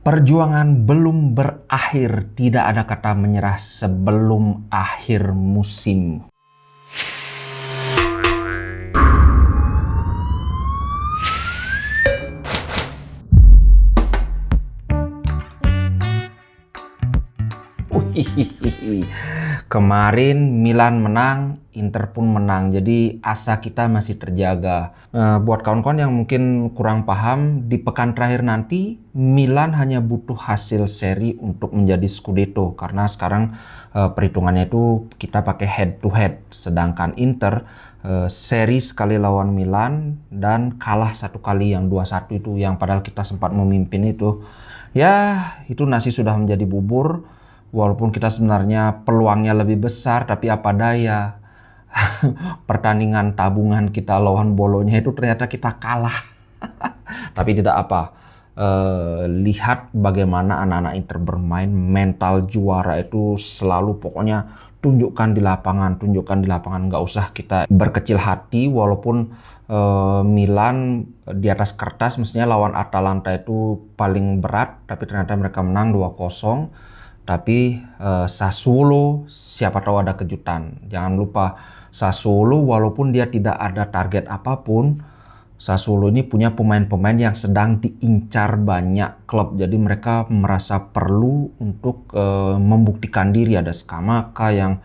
Perjuangan belum berakhir, tidak ada kata menyerah sebelum akhir musim. Kemarin Milan menang, Inter pun menang, jadi asa kita masih terjaga. Buat kawan-kawan yang mungkin kurang paham, di pekan terakhir nanti Milan hanya butuh hasil seri untuk menjadi Scudetto, karena sekarang perhitungannya itu kita pakai head to head, sedangkan Inter seri sekali lawan Milan dan kalah satu kali yang 2-1 itu, yang padahal kita sempat memimpin itu. Ya, itu nasi sudah menjadi bubur. Walaupun kita sebenarnya peluangnya lebih besar, tapi apa daya. Pertandingan tabungan kita lawan Bolonya itu ternyata kita kalah. Tapi tidak apa. Lihat bagaimana anak-anak Inter bermain, mental juara itu selalu pokoknya tunjukkan di lapangan, nggak usah kita berkecil hati. Walaupun Milan di atas kertas mestinya lawan Atalanta itu paling berat, tapi ternyata mereka menang 2-0. Tapi Sassuolo siapa tahu ada kejutan. Jangan lupa Sassuolo walaupun dia tidak ada target apapun, Sassuolo ini punya pemain-pemain yang sedang diincar banyak klub. Jadi mereka merasa perlu untuk membuktikan diri. Ada Scamacca yang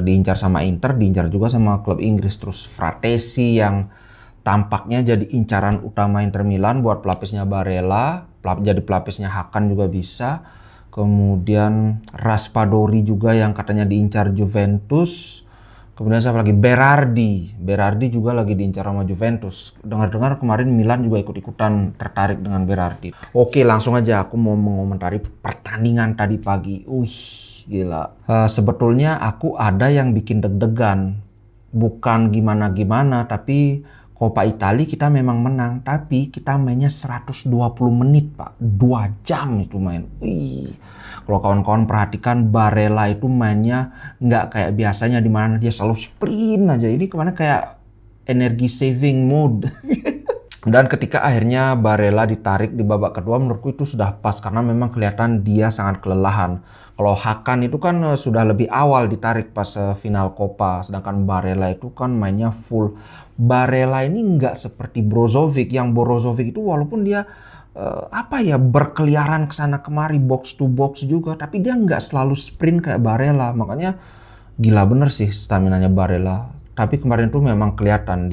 diincar sama Inter, diincar juga sama klub Inggris. Terus Fratesi yang tampaknya jadi incaran utama Inter Milan buat pelapisnya Barella. Jadi pelapisnya Hakan juga bisa. Kemudian Raspadori juga yang katanya diincar Juventus. Kemudian siapa lagi? Berardi juga lagi diincar sama Juventus. Dengar-dengar kemarin Milan juga ikut-ikutan tertarik dengan Berardi. Oke, langsung aja aku mau mengomentari pertandingan tadi pagi. Gila. Sebetulnya aku ada yang bikin deg-degan. Bukan gimana-gimana, tapi Coppa Italia kita memang menang, tapi kita mainnya 120 menit, Pak. 2 jam itu main. Kalau kawan-kawan perhatikan, Barella itu mainnya nggak kayak biasanya di mana dia selalu sprint aja. Ini kemana kayak energi saving mode. Dan ketika akhirnya Barella ditarik di babak kedua, menurutku itu sudah pas karena memang kelihatan dia sangat kelelahan. Kalau Hakan itu kan sudah lebih awal ditarik pas final Copa, sedangkan Barella itu kan mainnya full. Barella ini nggak seperti Brozovic, yang Brozovic itu walaupun dia berkeliaran kesana kemari, box to box juga, tapi dia nggak selalu sprint kayak Barella. Makanya gila bener sih staminanya Barella. Tapi kemarin tuh memang kelihatan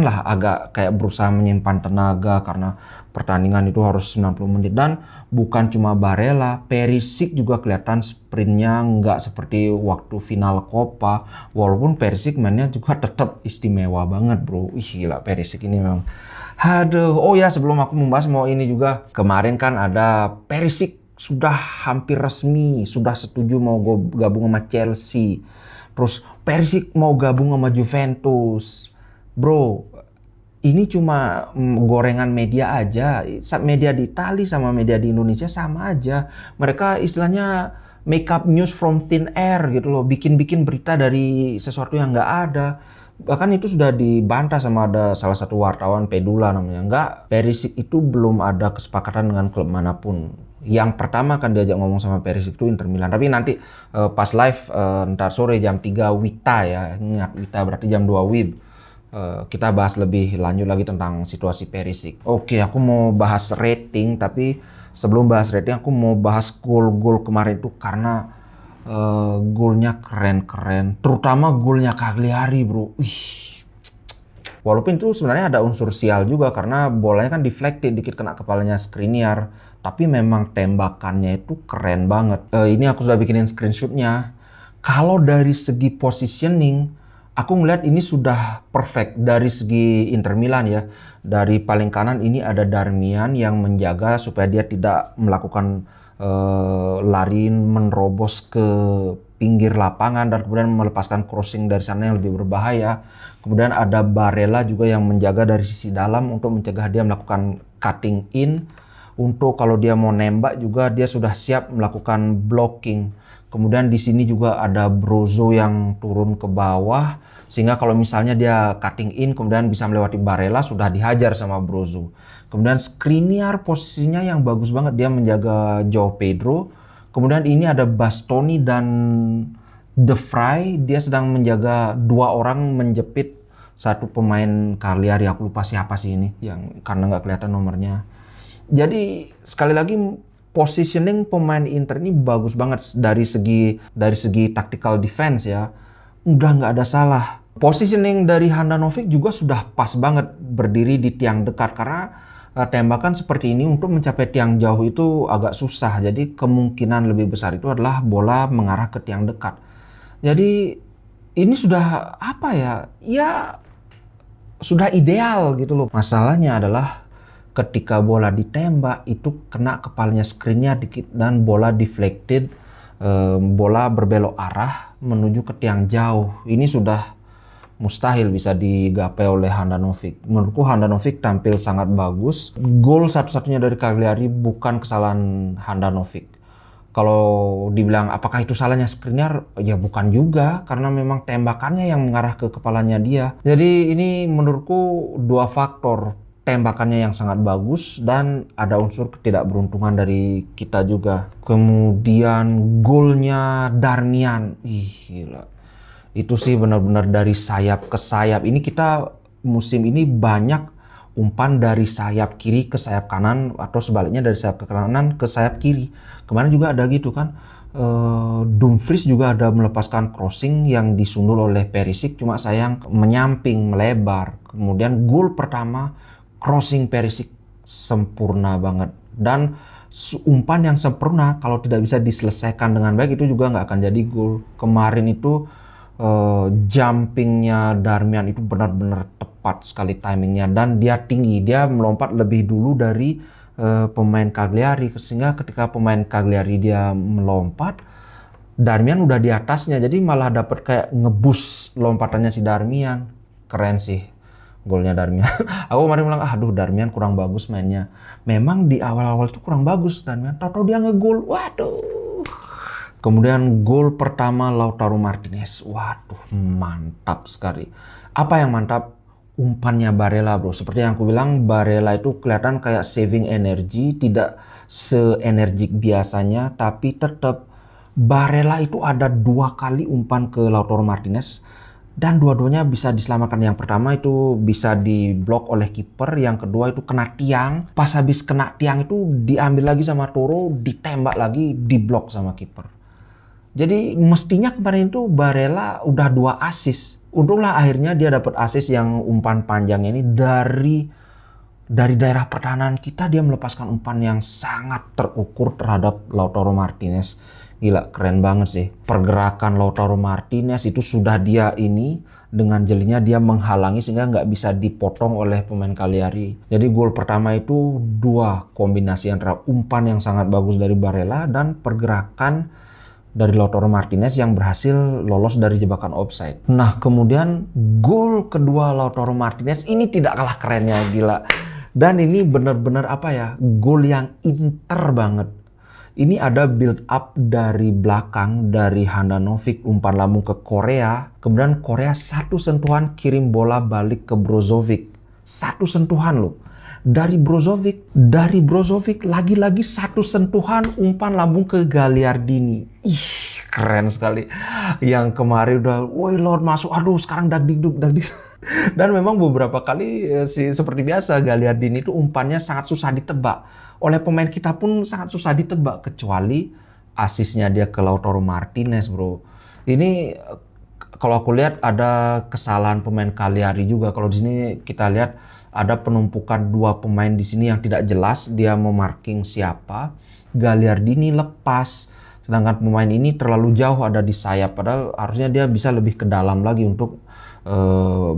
lah agak kayak berusaha menyimpan tenaga karena pertandingan itu harus 90 menit. Dan bukan cuma Barella, Perisic juga kelihatan sprintnya nggak seperti waktu final Copa. Walaupun Perisic mainnya juga tetap istimewa banget bro. Gila Perisic ini memang. Aduh, oh ya sebelum aku membahas mau ini juga. Kemarin kan ada Perisic sudah hampir resmi, sudah setuju mau gabung sama Chelsea. Terus Perisic mau gabung sama Juventus. Bro, ini cuma gorengan media aja. Media di Italia sama media di Indonesia sama aja. Mereka istilahnya make up news from thin air gitu loh. Bikin-bikin berita dari sesuatu yang nggak ada. Bahkan itu sudah dibantah sama ada salah satu wartawan, Pedula namanya. Nggak, Perisic itu belum ada kesepakatan dengan klub manapun. Yang pertama kan diajak ngomong sama Perisic itu Inter Milan. Tapi nanti pas live ntar sore jam 3 Wita ya. Ingat Wita berarti jam 2 WIB. Kita bahas lebih lanjut lagi tentang situasi Perisic. Oke, aku mau bahas rating, tapi sebelum bahas rating aku mau bahas gol-gol kemarin itu karena golnya keren-keren, terutama golnya Cagliari bro. Walaupun itu sebenarnya ada unsur sial juga karena bolanya kan deflected dikit kena kepalanya Skriniar, tapi memang tembakannya itu keren banget. Ini aku sudah bikinin screenshotnya. Kalau dari segi positioning, aku ngeliat ini sudah perfect dari segi Inter Milan ya. Dari paling kanan ini ada Darmian yang menjaga supaya dia tidak melakukan lari menerobos ke pinggir lapangan dan kemudian melepaskan crossing dari sana yang lebih berbahaya. Kemudian ada Barella juga yang menjaga dari sisi dalam untuk mencegah dia melakukan cutting in. Untuk kalau dia mau nembak juga dia sudah siap melakukan blocking. Kemudian di sini juga ada Brozo yang turun ke bawah, sehingga kalau misalnya dia cutting in kemudian bisa melewati Barella, sudah dihajar sama Brozo. Kemudian Skriniar posisinya yang bagus banget, dia menjaga Joao Pedro. Kemudian ini ada Bastoni dan De Vrij, dia sedang menjaga dua orang menjepit satu pemain Cagliari. Aku lupa siapa sih ini, yang karena nggak kelihatan nomornya. Jadi sekali lagi positioning pemain Inter ini bagus banget dari segi tactical defense ya. Udah nggak ada salah. Positioning dari Handanovic juga sudah pas banget berdiri di tiang dekat, karena tembakan seperti ini untuk mencapai tiang jauh itu agak susah. Jadi kemungkinan lebih besar itu adalah bola mengarah ke tiang dekat. Jadi ini sudah apa ya? Ya sudah ideal gitu loh. Masalahnya adalah ketika bola ditembak itu kena kepalanya Skriniar dikit dan bola deflected, bola berbelok arah menuju ke tiang jauh. Ini sudah mustahil bisa digapai oleh Handanovic. Menurutku Handanovic tampil sangat bagus. Gol satu-satunya dari Cagliari bukan kesalahan Handanovic. Kalau dibilang apakah itu salahnya Skriniar, ya bukan juga, karena memang tembakannya yang mengarah ke kepalanya dia. Jadi ini menurutku dua faktor. Tembakannya yang sangat bagus dan ada unsur ketidakberuntungan dari kita juga. Kemudian golnya Darmian, ih gila. Itu sih benar-benar dari sayap ke sayap. Ini kita musim ini banyak umpan dari sayap kiri ke sayap kanan, atau sebaliknya dari sayap ke kanan ke sayap kiri. Kemarin juga ada gitu kan. Dumfries juga ada melepaskan crossing yang disundul oleh Perisic, cuma sayang menyamping, melebar. Kemudian gol pertama crossing Perisic sempurna banget, dan umpan yang sempurna kalau tidak bisa diselesaikan dengan baik itu juga nggak akan jadi gol. Kemarin itu jumpingnya Darmian itu benar-benar tepat sekali timingnya, dan dia tinggi, dia melompat lebih dulu dari pemain Cagliari, sehingga ketika pemain Cagliari dia melompat, Darmian udah di atasnya, jadi malah dapat kayak ngebus lompatannya si Darmian. Keren sih golnya Darmian. Aku kemarin bilang, aduh Darmian kurang bagus mainnya. Memang di awal-awal itu kurang bagus Darmian. Tahu-tahu dia ngegol. Waduh. Kemudian gol pertama Lautaro Martinez. Waduh, mantap sekali. Apa yang mantap? Umpannya Barella, bro. Seperti yang aku bilang, Barella itu kelihatan kayak saving energy, tidak seenergik biasanya, tapi tetap Barella itu ada dua kali umpan ke Lautaro Martinez. Dan dua-duanya bisa diselamatkan. Yang pertama itu bisa diblok oleh kiper, yang kedua itu kena tiang. Pas habis kena tiang itu diambil lagi sama Toro, ditembak lagi, diblok sama kiper. Jadi mestinya kemarin itu Barella udah 2 assist. Untunglah akhirnya dia dapat assist yang umpan panjang ini dari daerah pertahanan kita. Dia melepaskan umpan yang sangat terukur terhadap Lautaro Martinez. Gila, keren banget sih. Pergerakan Lautaro Martinez itu sudah dia ini dengan jelinya dia menghalangi sehingga nggak bisa dipotong oleh pemain Cagliari. Jadi gol pertama itu dua kombinasi antara umpan yang sangat bagus dari Barella dan pergerakan dari Lautaro Martinez yang berhasil lolos dari jebakan offside. Nah, kemudian gol kedua Lautaro Martinez ini tidak kalah kerennya, gila. Dan ini benar-benar apa ya, gol yang Inter banget. Ini ada build up dari belakang dari Handanovic, umpan lambung ke Korea. Kemudian Korea satu sentuhan kirim bola balik ke Brozovic. Satu sentuhan loh. Dari Brozovic lagi-lagi satu sentuhan umpan lambung ke Gagliardini. Ih, keren sekali. Yang kemarin udah, woi Lord masuk, aduh sekarang dagdikduk. Dan memang beberapa kali seperti biasa Gagliardini itu umpannya sangat susah ditebak. Oleh pemain kita pun sangat susah ditebak, kecuali asisnya dia ke Lautaro Martinez, bro. Ini kalau aku lihat ada kesalahan pemain Cagliari juga. Kalau di sini kita lihat ada penumpukan dua pemain di sini yang tidak jelas dia memarking siapa. Gagliardini lepas, sedangkan pemain ini terlalu jauh ada di sayap. Padahal harusnya dia bisa lebih ke dalam lagi untuk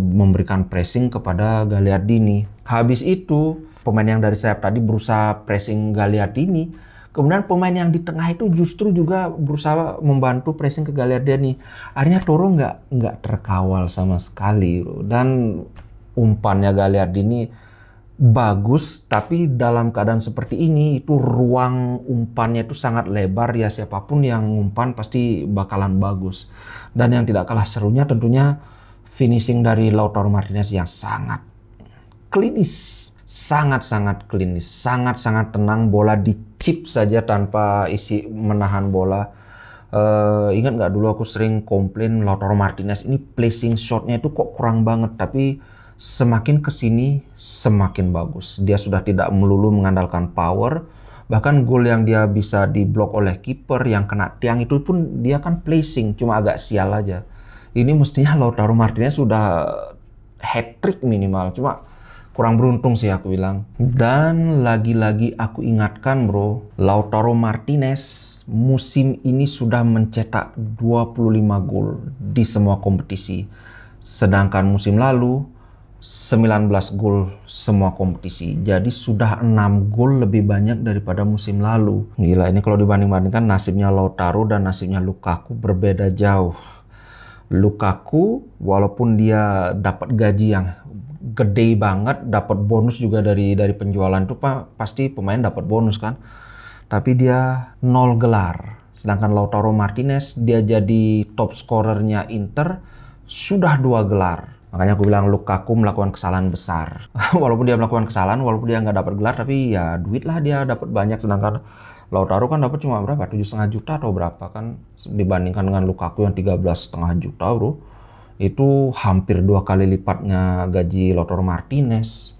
memberikan pressing kepada Gagliardini. Habis itu pemain yang dari sayap tadi berusaha pressing Gagliardini. Kemudian pemain yang di tengah itu justru juga berusaha membantu pressing ke Gagliardini. Akhirnya Toro nggak terkawal sama sekali. Dan umpannya Gagliardini bagus, tapi dalam keadaan seperti ini itu ruang umpannya itu sangat lebar ya, siapapun yang umpan pasti bakalan bagus. Dan yang tidak kalah serunya tentunya finishing dari Lautaro Martinez yang sangat klinis, sangat-sangat klinis, sangat-sangat tenang, bola dicip saja tanpa isi menahan bola. Ingat nggak dulu aku sering komplain Lautaro Martinez ini placing shotnya itu kok kurang banget, tapi semakin kesini semakin bagus. Dia sudah tidak melulu mengandalkan power, bahkan gol yang dia bisa diblok oleh kiper yang kena tiang itu pun dia kan placing, cuma agak sial aja. Ini mestinya Lautaro Martinez sudah hat-trick minimal, cuma kurang beruntung sih aku bilang. Dan lagi-lagi aku ingatkan bro, Lautaro Martinez musim ini sudah mencetak 25 gol di semua kompetisi. Sedangkan musim lalu 19 gol semua kompetisi. Jadi sudah 6 gol lebih banyak daripada musim lalu. Gila, ini kalau dibanding-bandingkan nasibnya Lautaro dan nasibnya Lukaku berbeda jauh. Lukaku walaupun dia dapat gaji yang gede banget, dapat bonus juga dari penjualan itu pasti pemain dapat bonus kan. Tapi dia 0 gelar. Sedangkan Lautaro Martinez dia jadi top scorernya Inter sudah 2 gelar. Makanya aku bilang Lukaku melakukan kesalahan besar. Walaupun dia melakukan kesalahan, walaupun dia nggak dapat gelar, tapi ya duit lah dia dapat banyak. Sedangkan Lautaro kan dapat cuma berapa? 7,5 juta atau berapa kan? Dibandingkan dengan Lukaku yang 13,5 juta bro. Itu hampir 2 kali lipatnya gaji Lautaro Martinez.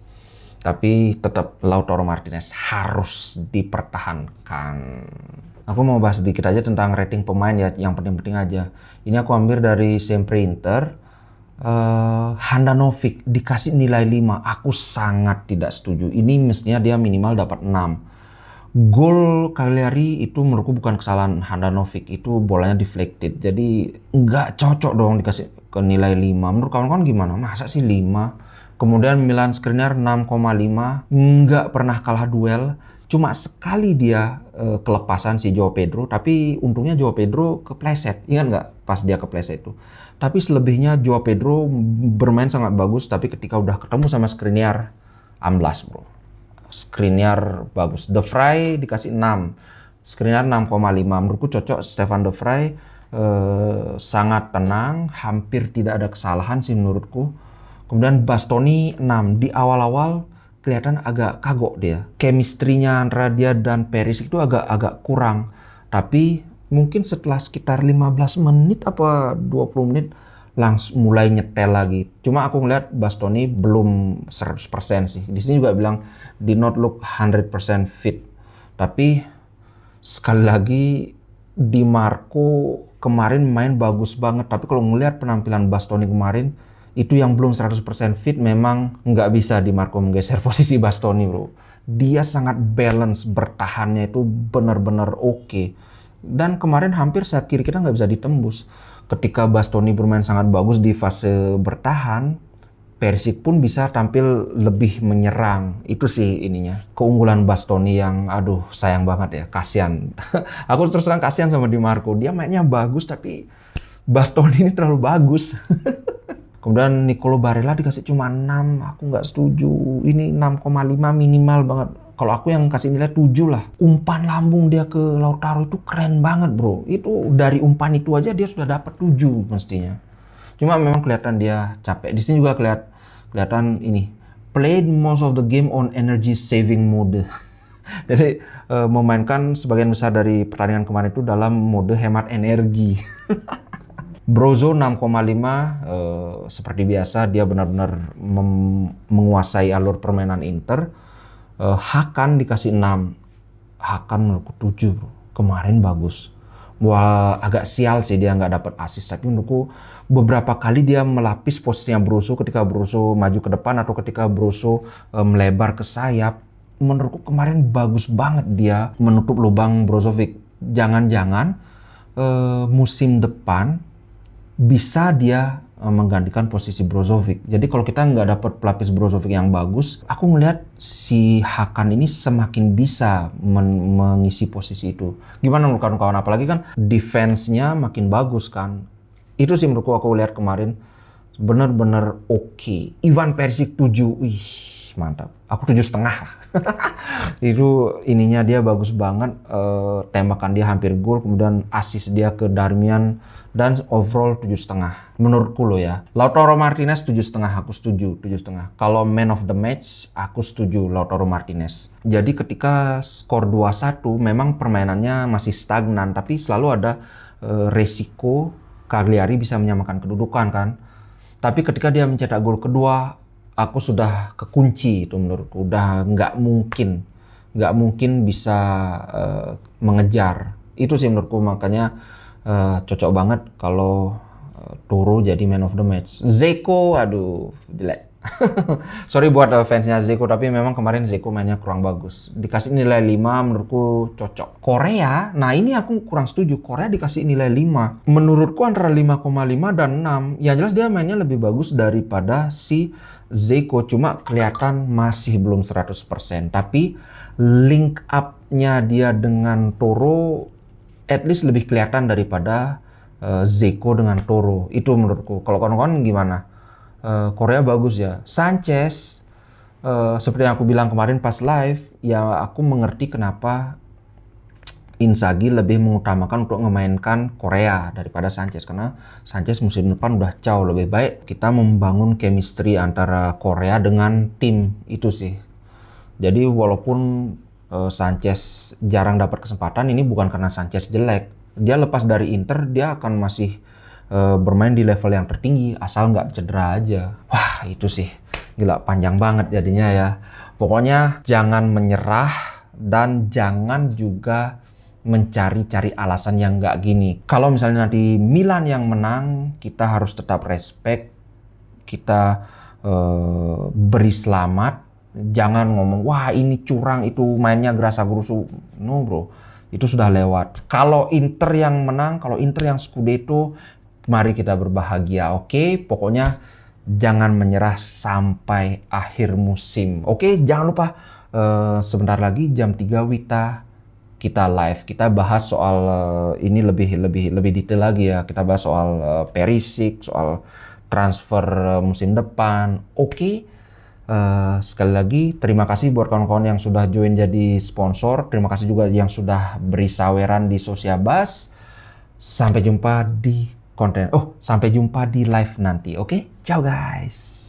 Tapi tetap Lautaro Martinez harus dipertahankan. Aku mau bahas sedikit aja tentang rating pemain ya, yang penting-penting aja. Ini aku ambil dari Sempre Inter. Handanovic dikasih nilai 5. Aku sangat tidak setuju. Ini mestinya dia minimal dapat 6. Gol Cagliari itu menurutku bukan kesalahan Handanovic, itu bolanya deflected. Jadi nggak cocok dong dikasih ke nilai 5. Menurut kawan-kawan gimana? Masa sih 5? Kemudian Milan Skriniar 6,5. Nggak pernah kalah duel. Cuma sekali dia kelepasan si Joao Pedro, tapi untungnya Joao Pedro kepleset. Ingat nggak pas dia kepleset itu? Tapi selebihnya Joao Pedro bermain sangat bagus, tapi ketika udah ketemu sama Skriniar, amblas bro. Skriniar bagus. De Vrij dikasih 6. Skriniar 6,5. Menurutku cocok Stefan De Vrij. Sangat tenang, hampir tidak ada kesalahan sih menurutku. Kemudian Bastoni 6. Di awal-awal kelihatan agak kagok dia. Chemistry-nya antara dia dan Perisic itu agak kurang. Tapi mungkin setelah sekitar 15 menit apa 20 menit langsung mulai nyetel lagi. Cuma aku ngeliat Bastoni belum 100% sih. Di sini juga bilang did not look 100% fit. Tapi sekali lagi Di Marco kemarin main bagus banget. Tapi kalau ngeliat penampilan Bastoni kemarin, itu yang belum 100% fit, memang nggak bisa Di Marco menggeser posisi Bastoni bro. Dia sangat balance, bertahannya itu benar-benar oke. Dan kemarin hampir sayap kiri kita nggak bisa ditembus. Ketika Bastoni bermain sangat bagus di fase bertahan, Perisic pun bisa tampil lebih menyerang. Itu sih ininya. Keunggulan Bastoni yang aduh sayang banget ya, kasihan. Aku terus terang kasihan sama Di Marco. Dia mainnya bagus tapi Bastoni ini terlalu bagus. Kemudian Nicolo Barella dikasih cuma 6, aku nggak setuju. Ini 6,5 minimal banget. Kalau aku yang kasih nilai 7 lah. Umpan lambung dia ke Lautaro itu keren banget bro. Itu dari umpan itu aja dia sudah dapat 7 mestinya. Cuma memang kelihatan dia capek. Di sini juga kelihatan ini. Played most of the game on energy saving mode. Jadi memainkan sebagian besar dari pertandingan kemarin itu dalam mode hemat energi. Brozo 6,5, seperti biasa dia benar-benar menguasai alur permainan Inter. Hakan dikasih 6. Hakan menurutku 7 bro. Kemarin bagus. Wah, agak sial sih dia nggak dapat assist, tapi menurutku beberapa kali dia melapis posisinya Brozo ketika Brozo maju ke depan atau ketika Brozo melebar ke sayap. Menurutku kemarin bagus banget dia menutup lubang Brozovic. Jangan-jangan musim depan bisa dia menggantikan posisi Brozovic. Jadi kalau kita nggak dapat pelapis Brozovic yang bagus, aku ngelihat si Hakan ini semakin bisa mengisi posisi itu. Gimana menurut kawan-kawan? Apalagi kan defense-nya makin bagus kan. Itu sih menurutku aku lihat kemarin benar-benar oke. Ivan Perisic 7. Wih, mantap. Aku 7,5. Itu ininya dia bagus banget, tembakan dia hampir gol, kemudian assist dia ke Darmian, dan overall 7,5 menurutku loh ya. Lautaro Martinez 7,5, aku setuju 7,5. Kalau man of the match aku setuju Lautaro Martinez. Jadi ketika skor 2-1 memang permainannya masih stagnan, tapi selalu ada resiko Cagliari bisa menyamakan kedudukan kan. Tapi ketika dia mencetak gol kedua, aku sudah kekunci itu menurutku. Udah nggak mungkin bisa mengejar. Itu sih menurutku, makanya cocok banget kalau Toro jadi man of the match. Zeko, aduh jelek. Sorry buat fansnya Zeko, tapi memang kemarin Zeko mainnya kurang bagus. Dikasih nilai 5 menurutku cocok. Korea, nah ini aku kurang setuju. Korea dikasih nilai 5. Menurutku antara 5,5 dan 6. Yang jelas dia mainnya lebih bagus daripada si Zeko, cuma kelihatan masih belum 100%. Tapi link up-nya dia dengan Toro at least lebih kelihatan daripada Zeko dengan Toro. Itu menurutku. Kalau kawan-kawan gimana? Korea bagus ya. Sanchez, seperti yang aku bilang kemarin pas live, ya aku mengerti kenapa Inzaghi lebih mengutamakan untuk memainkan Korea daripada Sanchez, karena Sanchez musim depan udah jauh lebih baik. Kita membangun chemistry antara Korea dengan tim itu sih. Jadi walaupun Sanchez jarang dapat kesempatan, ini bukan karena Sanchez jelek. Dia lepas dari Inter, dia akan masih bermain di level yang tertinggi asal nggak cedera aja. Wah itu sih gila, panjang banget jadinya ya. Pokoknya jangan menyerah dan jangan juga mencari-cari alasan yang nggak gini. Kalau misalnya nanti Milan yang menang, kita harus tetap respect, kita beri selamat. Jangan ngomong wah ini curang, itu mainnya gerasa gerusu. No bro, itu sudah lewat. Kalau Inter yang menang, kalau Inter yang Scudetto, mari kita berbahagia, oke? Pokoknya jangan menyerah sampai akhir musim, oke? Jangan lupa sebentar lagi jam 3 Wita kita live. Kita bahas soal ini lebih detail lagi ya. Kita bahas soal Perisic, soal transfer musim depan, oke? Sekali lagi terima kasih buat kawan-kawan yang sudah join jadi sponsor. Terima kasih juga yang sudah beri saweran di Sociabas. Sampai jumpa di sampai jumpa di live nanti. Oke? Ciao guys.